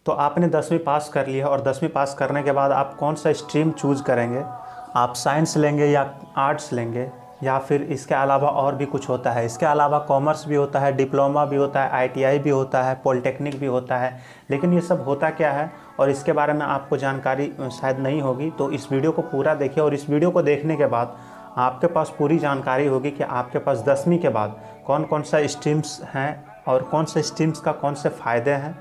तो आपने 10वीं पास कर लिया और 10वीं पास करने के बाद आप कौन सा स्ट्रीम चूज़ करेंगे, आप साइंस लेंगे या आर्ट्स लेंगे या फिर इसके अलावा और भी कुछ होता है। इसके अलावा कॉमर्स भी होता है, डिप्लोमा भी होता है, आईटीआई भी होता है, पॉलिटेक्निक भी होता है। लेकिन ये सब होता क्या है और इसके बारे में आपको जानकारी शायद नहीं होगी, तो इस वीडियो को पूरा देखिए और इस वीडियो को देखने के बाद आपके पास पूरी जानकारी होगी कि आपके पास 10वीं के बाद कौन कौन सा स्ट्रीम्स हैं और कौन से स्ट्रीम्स का कौन से फ़ायदे हैं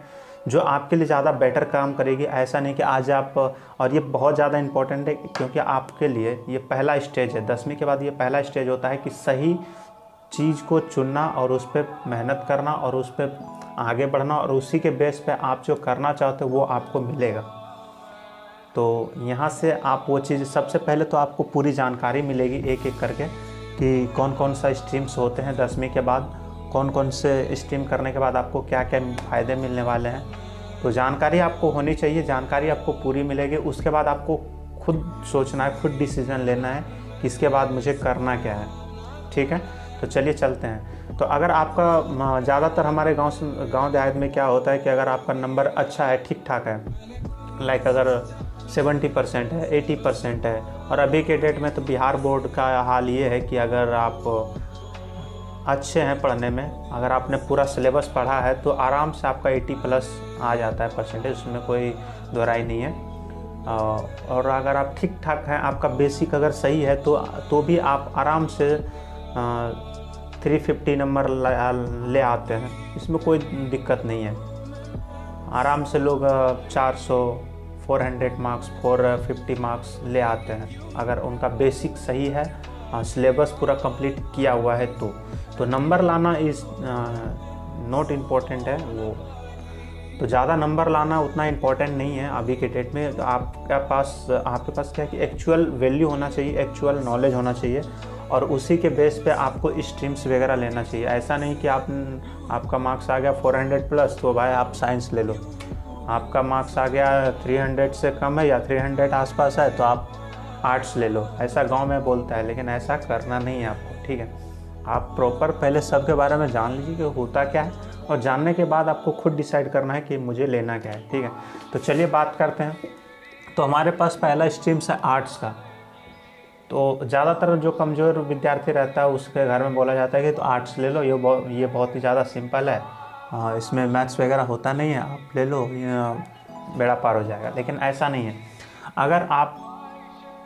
जो आपके लिए ज़्यादा बेटर काम करेगी। ऐसा नहीं कि आज आप, और ये बहुत ज़्यादा इम्पोर्टेंट है क्योंकि आपके लिए ये पहला स्टेज है। 10वीं के बाद ये पहला स्टेज होता है कि सही चीज़ को चुनना और उस पर मेहनत करना और उस पर आगे बढ़ना और उसी के बेस पे आप जो करना चाहते हो वो आपको मिलेगा। तो यहाँ से आप वो चीज़, सबसे पहले तो आपको पूरी जानकारी मिलेगी एक एक करके कि कौन कौन सा स्ट्रीम्स होते हैं 10वीं के बाद, कौन कौन से स्ट्रीम करने के बाद आपको क्या क्या फ़ायदे मिलने वाले हैं। तो जानकारी आपको होनी चाहिए, जानकारी आपको पूरी मिलेगी। उसके बाद आपको खुद सोचना है, खुद डिसीज़न लेना है कि इसके बाद मुझे करना क्या है। ठीक है, तो चलिए चलते हैं। तो अगर आपका ज़्यादातर हमारे गांव देहात में क्या होता है कि अगर आपका नंबर अच्छा है, ठीक ठाक है, लाइक अगर 70% है, 80% है, और अभी के डेट में तो बिहार बोर्ड का हाल ये है कि अगर आप अच्छे हैं पढ़ने में, अगर आपने पूरा सिलेबस पढ़ा है तो आराम से आपका 80+ आ जाता है परसेंटेज, उसमें कोई दोहराई नहीं है। और अगर आप ठीक ठाक हैं, आपका बेसिक अगर सही है तो भी आप आराम से 350 नंबर ले आते हैं, इसमें कोई दिक्कत नहीं है। आराम से लोग 400, 400 मार्क्स, 450 मार्क्स ले आते हैं अगर उनका बेसिक सही है, सिलेबस पूरा कंप्लीट किया हुआ है। तो नंबर लाना इज़ नॉट इम्पोर्टेंट है वो, तो ज़्यादा नंबर लाना उतना इम्पोर्टेंट नहीं है अभी के डेट में। तो आपके पास क्या है कि एक्चुअल वैल्यू होना चाहिए, एक्चुअल नॉलेज होना चाहिए और उसी के बेस पे आपको स्ट्रीम्स वगैरह लेना चाहिए। ऐसा नहीं कि आपका मार्क्स आ गया 400+ तो भाई आप साइंस ले लो, आपका मार्क्स आ गया 300 से कम है या 300 आसपास है तो आप आर्ट्स ले लो, ऐसा गांव में बोलता है, लेकिन ऐसा करना नहीं है आपको। ठीक है, आप प्रॉपर पहले सब के बारे में जान लीजिए कि होता क्या है और जानने के बाद आपको खुद डिसाइड करना है कि मुझे लेना क्या है। ठीक है, तो चलिए बात करते हैं। तो हमारे पास पहला स्ट्रीम्स है आर्ट्स का। तो ज़्यादातर जो कमज़ोर विद्यार्थी रहता है उसके घर में बोला जाता है कि तो आर्ट्स ले लो, ये बहुत ही ज़्यादा सिंपल है, इसमें मैथ्स वगैरह होता नहीं है, आप ले लो, ये बेड़ा पार हो जाएगा। लेकिन ऐसा नहीं है। अगर आप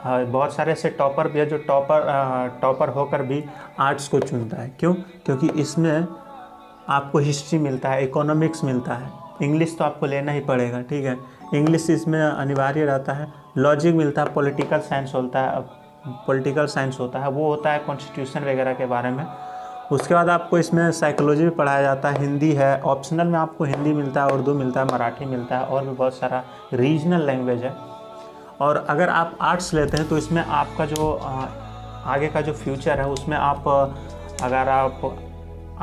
बहुत सारे ऐसे टॉपर भी है जो टॉपर होकर भी आर्ट्स को चुनता है। क्यों? क्योंकि इसमें आपको हिस्ट्री मिलता है, इकोनॉमिक्स मिलता है, इंग्लिश तो आपको लेना ही पड़ेगा। ठीक है, इंग्लिश इसमें अनिवार्य रहता है, लॉजिक मिलता है, पॉलिटिकल साइंस होता है, वो होता है कॉन्स्टिट्यूशन वगैरह के बारे में। उसके बाद आपको इसमें साइकोलॉजी भी पढ़ाया जाता है, हिंदी है, ऑप्शनल में आपको हिंदी मिलता है, उर्दू मिलता है, मराठी मिलता है और भी बहुत सारा रीजनल लैंग्वेज है। और अगर आप आर्ट्स लेते हैं तो इसमें आपका जो आगे का जो फ्यूचर है उसमें अगर आप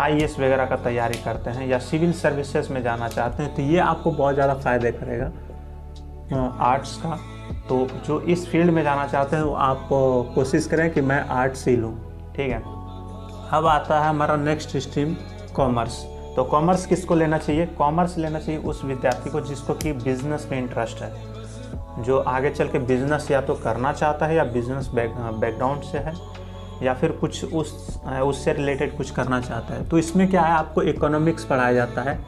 IAS वगैरह का तैयारी करते हैं या सिविल सर्विसेज में जाना चाहते हैं तो ये आपको बहुत ज़्यादा फ़ायदे करेगा आर्ट्स का। तो जो इस फील्ड में जाना चाहते हैं वो आप कोशिश करें कि मैं आर्ट्स ही लूँ। ठीक है, अब आता है हमारा नेक्स्ट स्ट्रीम कॉमर्स। तो कॉमर्स किसको लेना चाहिए? कॉमर्स लेना चाहिए उस विद्यार्थी को जिसको कि बिजनेस में इंटरेस्ट है, जो आगे चल के बिज़नेस या तो करना चाहता है या बिज़नेस बैकग्राउंड से है या फिर कुछ उससे रिलेटेड कुछ करना चाहता है। तो इसमें क्या है, आपको इकोनॉमिक्स पढ़ाया जाता है।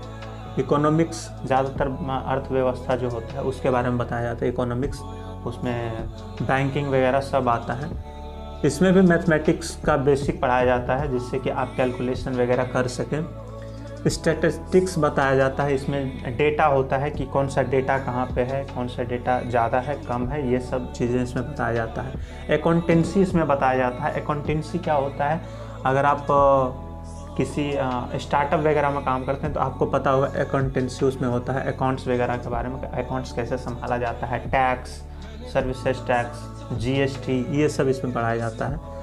इकोनॉमिक्स ज़्यादातर अर्थव्यवस्था जो होता है उसके बारे में बताया जाता है इकोनॉमिक्स, उसमें बैंकिंग वगैरह सब आता है। इसमें भी मैथमेटिक्स का बेसिक पढ़ाया जाता है जिससे कि आप कैलकुलेशन वगैरह कर सकें। स्टैटिस्टिक्स बताया जाता है, इसमें डेटा होता है कि कौन सा डेटा कहाँ पे है, कौन सा डेटा ज़्यादा है कम है, ये सब चीज़ें इसमें बताया जाता है। अकाउंटेंसी इसमें बताया जाता है। अकाउंटेंसी क्या होता है, अगर आप किसी स्टार्टअप वगैरह में काम करते हैं तो आपको पता होगा अकाउंटेंसी उसमें होता है, अकाउंट्स वगैरह के बारे में, अकाउंट्स कैसे संभाला जाता है, टैक्स, सर्विसेज टैक्स, GST, ये सब इसमें पढ़ाया जाता है।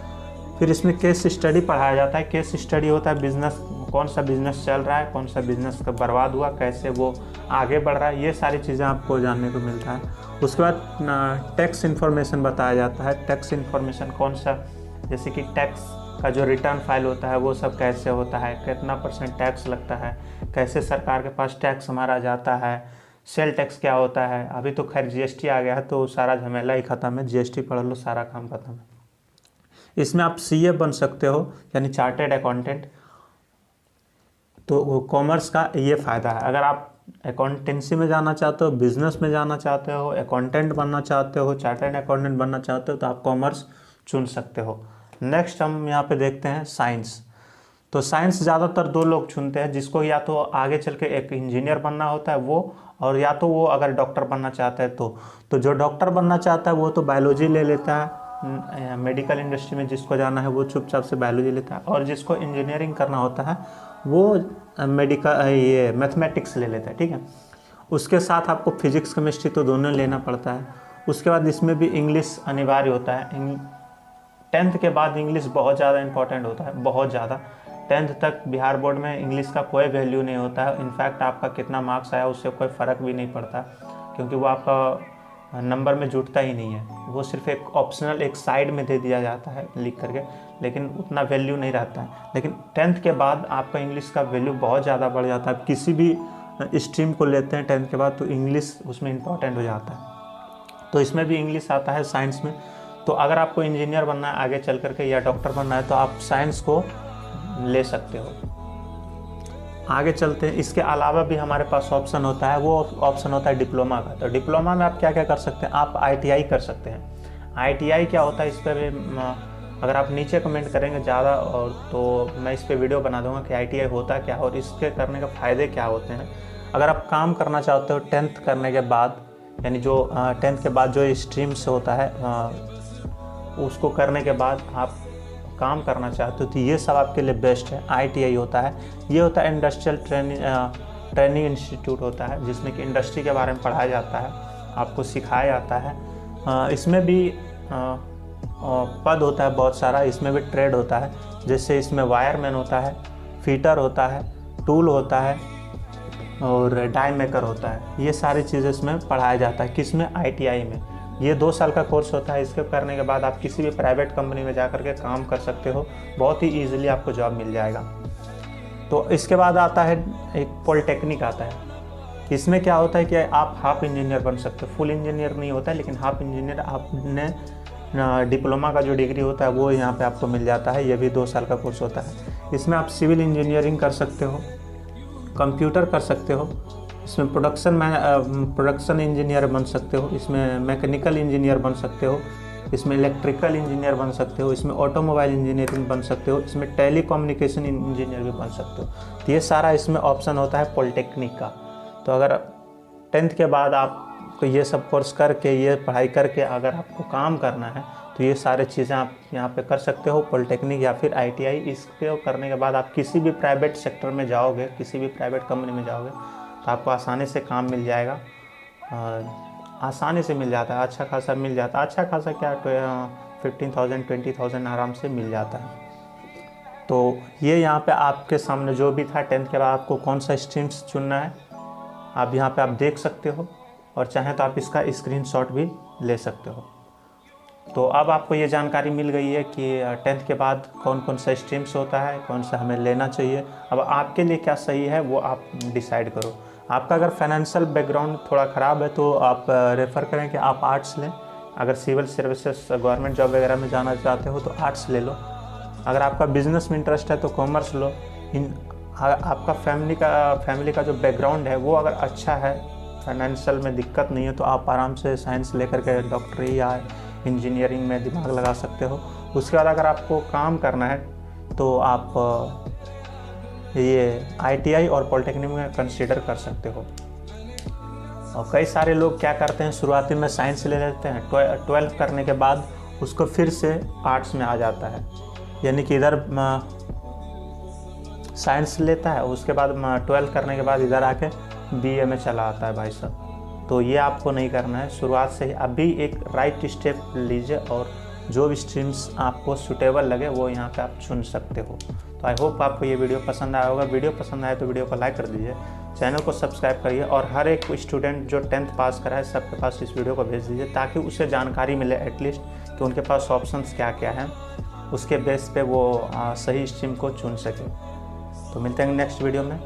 फिर इसमें केस स्टडी पढ़ाया जाता है। केस स्टडी होता है बिज़नेस, कौन सा बिज़नेस चल रहा है, कौन सा बिज़नेस का बर्बाद हुआ, कैसे वो आगे बढ़ रहा है, ये सारी चीज़ें आपको जानने को मिलता है। उसके बाद टैक्स इन्फॉर्मेशन बताया जाता है। टैक्स इन्फॉर्मेशन कौन सा, जैसे कि टैक्स का जो रिटर्न फाइल होता है वो सब कैसे होता है, कितना % टैक्स लगता है, कैसे सरकार के पास टैक्स हमारा जाता है, सेल टैक्स क्या होता है। अभी तो खैर जीएसटी आ गया है तो सारा झमेला ही खत्म है, जीएसटी पढ़ लो सारा काम खत्म है। इसमें आप सीए बन सकते हो यानी चार्टेड अकाउंटेंट। तो कॉमर्स का ये फ़ायदा है, अगर आप अकाउंटेंसी में जाना चाहते हो, बिजनेस में जाना चाहते हो, अकाउंटेंट बनना चाहते हो, चार्टेड अकाउंटेंट बनना चाहते हो तो आप कॉमर्स चुन सकते हो। नेक्स्ट हम यहाँ पे देखते हैं साइंस। तो साइंस ज़्यादातर दो लोग चुनते हैं, जिसको या तो आगे चल के एक इंजीनियर बनना होता है वो, और या तो वो अगर डॉक्टर बनना चाहता है तो जो डॉक्टर बनना चाहता है वो तो बायोलॉजी ले लेता है, मेडिकल इंडस्ट्री में जिसको जाना है वो चुपचाप से बायोलॉजी लेता है, और जिसको इंजीनियरिंग करना होता है वो मेडिकल ये मैथमेटिक्स ले लेता है, ठीक है। उसके साथ आपको फिजिक्स केमिस्ट्री तो दोनों लेना पड़ता है। उसके बाद इसमें भी इंग्लिश अनिवार्य होता है। 10th के बाद इंग्लिश बहुत ज़्यादा इंपॉर्टेंट होता है, बहुत ज़्यादा। 10th तक बिहार बोर्ड में इंग्लिश का कोई वैल्यू नहीं होता है। इनफैक्ट आपका कितना मार्क्स आया उससे कोई फ़र्क भी नहीं पड़ता, क्योंकि वो आपका नंबर में जुटता ही नहीं है। वो सिर्फ एक ऑप्शनल एक साइड में दे दिया जाता है लिख करके, लेकिन उतना वैल्यू नहीं रहता है। लेकिन 10th के बाद आपका इंग्लिश का वैल्यू बहुत ज़्यादा बढ़ जाता है। किसी भी स्ट्रीम को लेते हैं 10th के बाद तो इंग्लिश उसमें इम्पॉर्टेंट हो जाता है। तो इसमें भी इंग्लिश आता है साइंस में। तो अगर आपको इंजीनियर बनना है आगे चल करके या डॉक्टर बनना है तो आप साइंस को ले सकते हो। आगे चलते हैं। इसके अलावा भी हमारे पास ऑप्शन होता है, वो ऑप्शन होता है डिप्लोमा का। तो डिप्लोमा में आप क्या क्या कर सकते हैं, आप आईटीआई कर सकते हैं। आईटीआई क्या होता है, इस पर भी अगर आप नीचे कमेंट करेंगे ज़्यादा और तो मैं इस पर वीडियो बना दूंगा कि आईटीआई होता क्या और इसके करने का फ़ायदे क्या होते हैं। अगर आप काम करना चाहते हो 10th करने के बाद, यानी जो 10th के बाद जो स्ट्रीम्स होता है उसको करने के बाद आप काम करना चाहते हो तो ये सब आपके लिए बेस्ट है। आईटीआई होता है, ये होता है इंडस्ट्रियल ट्रेनिंग इंस्टीट्यूट होता है, जिसमें कि इंडस्ट्री के बारे में पढ़ाया जाता है, आपको सिखाया जाता है। इसमें भी पद होता है बहुत सारा, इसमें भी ट्रेड होता है। जैसे इसमें वायरमैन होता है, फीटर होता है, टूल होता है और डाई मेकर होता है। ये सारी चीज़ें इसमें पढ़ाया जाता है। किसमें, आईटीआई में। ये 2 साल का कोर्स होता है। इसके करने के बाद आप किसी भी प्राइवेट कंपनी में जा कर के काम कर सकते हो, बहुत ही ईजिली आपको जॉब मिल जाएगा। तो इसके बाद आता है एक पॉलिटेक्निक आता है। इसमें क्या होता है कि आप हाफ इंजीनियर बन सकते हो, फुल इंजीनियर नहीं होता है, लेकिन हाफ इंजीनियर आपने डिप्लोमा का जो डिग्री होता है वो यहाँ पे आपको मिल जाता है। ये भी 2 साल का कोर्स होता है। इसमें आप सिविल इंजीनियरिंग कर सकते हो, कंप्यूटर कर सकते हो, इसमें प्रोडक्शन इंजीनियर बन सकते हो, इसमें मैकेनिकल इंजीनियर बन सकते हो, इसमें इलेक्ट्रिकल इंजीनियर बन सकते हो, इसमें ऑटोमोबाइल इंजीनियरिंग बन सकते हो, इसमें टेलीकम्युनिकेशन इंजीनियर भी बन सकते हो। तो ये सारा इसमें ऑप्शन होता है पॉलिटेक्निक का। तो अगर 10th के बाद आपको ये सब कोर्स करके, ये पढ़ाई करके अगर आपको काम करना है तो ये सारे चीज़ें आप यहाँ पे कर सकते हो, पॉलिटेक्निक या फिर आईटीआई। इसके करने के बाद आप किसी भी प्राइवेट सेक्टर में जाओगे, किसी भी प्राइवेट कंपनी में जाओगे तो आपको आसानी से काम मिल जाएगा। आसानी से मिल जाता है, अच्छा खासा मिल जाता है। अच्छा खासा क्या 15,000 20,000 आराम से मिल जाता है। तो ये यहाँ पे आपके सामने जो भी था 10th के बाद आपको कौन सा स्ट्रीम्स चुनना है आप यहाँ पे आप देख सकते हो, और चाहें तो आप इसका स्क्रीनशॉट भी ले सकते हो। तो अब आपको ये जानकारी मिल गई है कि 10th के बाद कौन कौन सा स्ट्रीम्स होता है, कौन सा हमें लेना चाहिए। अब आपके लिए क्या सही है वो आप डिसाइड करो। आपका अगर फाइनेंशियल बैकग्राउंड थोड़ा ख़राब है तो आप रेफ़र करें कि आप आर्ट्स लें। अगर सिविल सर्विसेज गवर्नमेंट जॉब वगैरह में जाना चाहते हो तो आर्ट्स ले लो। अगर आपका बिजनेस में इंटरेस्ट है तो कॉमर्स लो। आपका फैमिली का जो बैकग्राउंड है वो अगर अच्छा है, फाइनेंशियल में दिक्कत नहीं है, तो आप आराम से साइंस लेकर के डॉक्टरी या इंजीनियरिंग में दिमाग लगा सकते हो। उसके बाद अगर आपको काम करना है तो आप ये आईटीआई और पॉलिटेक्निक में कंसीडर कर सकते हो। और कई सारे लोग क्या करते हैं, शुरुआती में साइंस ले लेते हैं, 12th करने के बाद उसको फिर से आर्ट्स में आ जाता है, यानी कि इधर साइंस लेता है, उसके बाद 12th करने के बाद इधर आके बीए में चला आता है भाई साहब। तो ये आपको नहीं करना है। शुरुआत से ही अभी एक राइट स्टेप लीजिए और जो भी स्ट्रीम्स आपको सूटेबल लगे वो यहाँ पे आप चुन सकते हो। तो आई होप आपको ये वीडियो पसंद आया होगा। वीडियो पसंद आए तो वीडियो को लाइक कर दीजिए, चैनल को सब्सक्राइब करिए, और हर एक स्टूडेंट जो 10th पास करा है सबके पास इस वीडियो को भेज दीजिए, ताकि उसे जानकारी मिले एटलीस्ट कि उनके पास ऑप्शंस क्या क्या हैं, उसके बेस पे वो सही स्ट्रीम को चुन सके। तो मिलते हैं नेक्स्ट वीडियो में।